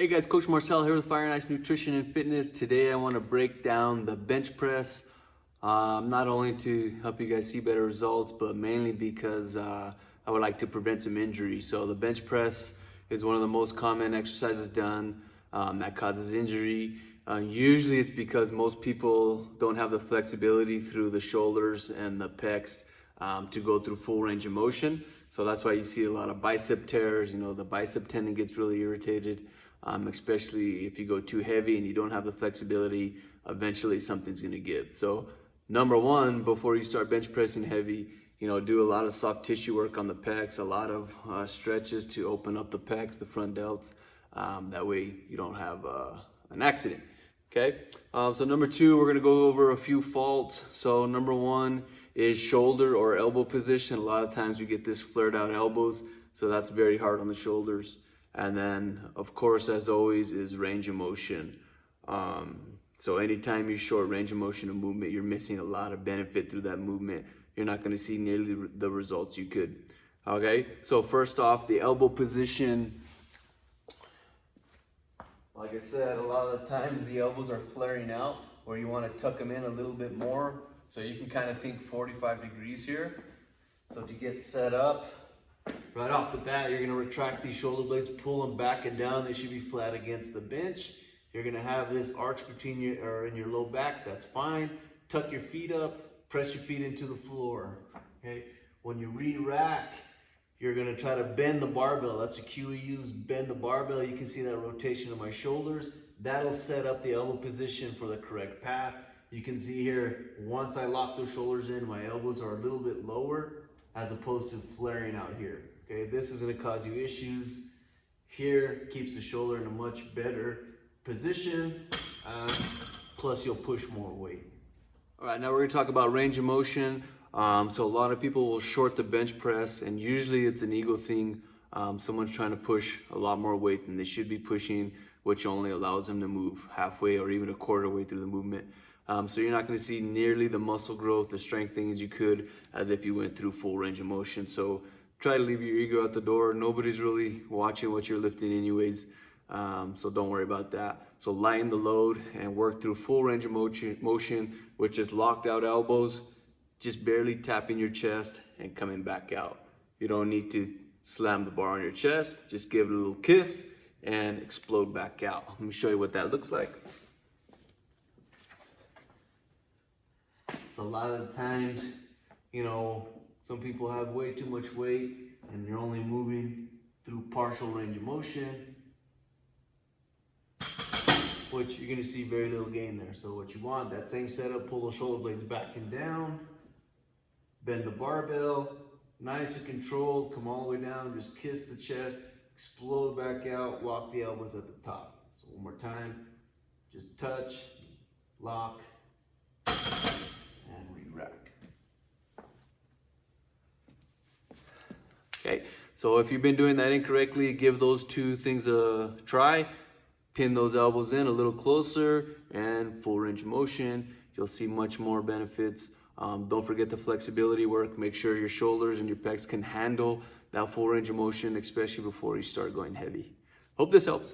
Hey guys, Coach Marcel here with Fire+Ice Nutrition and Fitness. Today I want to break down the bench press, not only to help you guys see better results, but mainly because I would like to prevent some injury. So the bench press is one of the most common exercises done that causes injury. Usually it's because most people don't have the flexibility through the shoulders and the pecs to go through full range of motion. So that's why you see a lot of bicep tears. You know, the bicep tendon gets really irritated. Especially if you go too heavy and you don't have the flexibility, eventually something's gonna give. So number one, before you start bench pressing heavy, do a lot of soft tissue work on the pecs, a lot of stretches to open up the pecs, the front delts. That way you don't have an accident, okay? So number two, we're gonna go over a few faults. So number one is shoulder or elbow position. A lot of times we get this flared out elbows, so that's very hard on the shoulders. And then, of course, as always, is range of motion. So anytime you short range of motion of movement, you're missing a lot of benefit through that movement. You're not going to see nearly the results you could. Okay, so first off, the elbow position. Like I said, a lot of the times the elbows are flaring out where you want to tuck them in a little bit more. So you can kind of think 45 degrees here. So to get set up, right off the bat, you're going to retract these shoulder blades, pull them back and down. They should be flat against the bench. You're going to have this arch between you or in your low back. That's fine. Tuck your feet up, press your feet into the floor. Okay. When you re-rack, you're going to try to bend the barbell. That's a cue we use. Bend the barbell. You can see that rotation of my shoulders. That'll set up the elbow position for the correct path. You can see here, once I lock those shoulders in, my elbows are a little bit lower as opposed to flaring out here. Okay, this is going to cause you issues. Here keeps the shoulder in a much better position, plus you'll push more weight. All right, now we're going to talk about range of motion. So a lot of people will short the bench press, and usually it's an ego thing. Someone's trying to push a lot more weight than they should be pushing, which only allows them to move halfway or even a quarter way through the movement. So you're not going to see nearly the muscle growth, the strength things you could as if you went through full range of motion. So try to leave your ego at the door. Nobody's really watching what you're lifting anyways, so don't worry about that. So lighten the load and work through full range of motion, which is locked out elbows, just barely tapping your chest and coming back out. You don't need to slam the bar on your chest. Just give it a little kiss and explode back out. Let me show you what that looks like. So a lot of the times, some people have way too much weight and you're only moving through partial range of motion, which you're gonna see very little gain there. So what you want, that same setup, pull the shoulder blades back and down, bend the barbell, nice and controlled, come all the way down, just kiss the chest, explode back out, lock the elbows at the top. So one more time, just touch, lock, and re-rack. Okay, so if you've been doing that incorrectly, give those two things a try. Pin those elbows in a little closer and full range of motion. You'll see much more benefits. Don't forget the flexibility work. Make sure your shoulders and your pecs can handle that full range of motion, especially before you start going heavy. Hope this helps.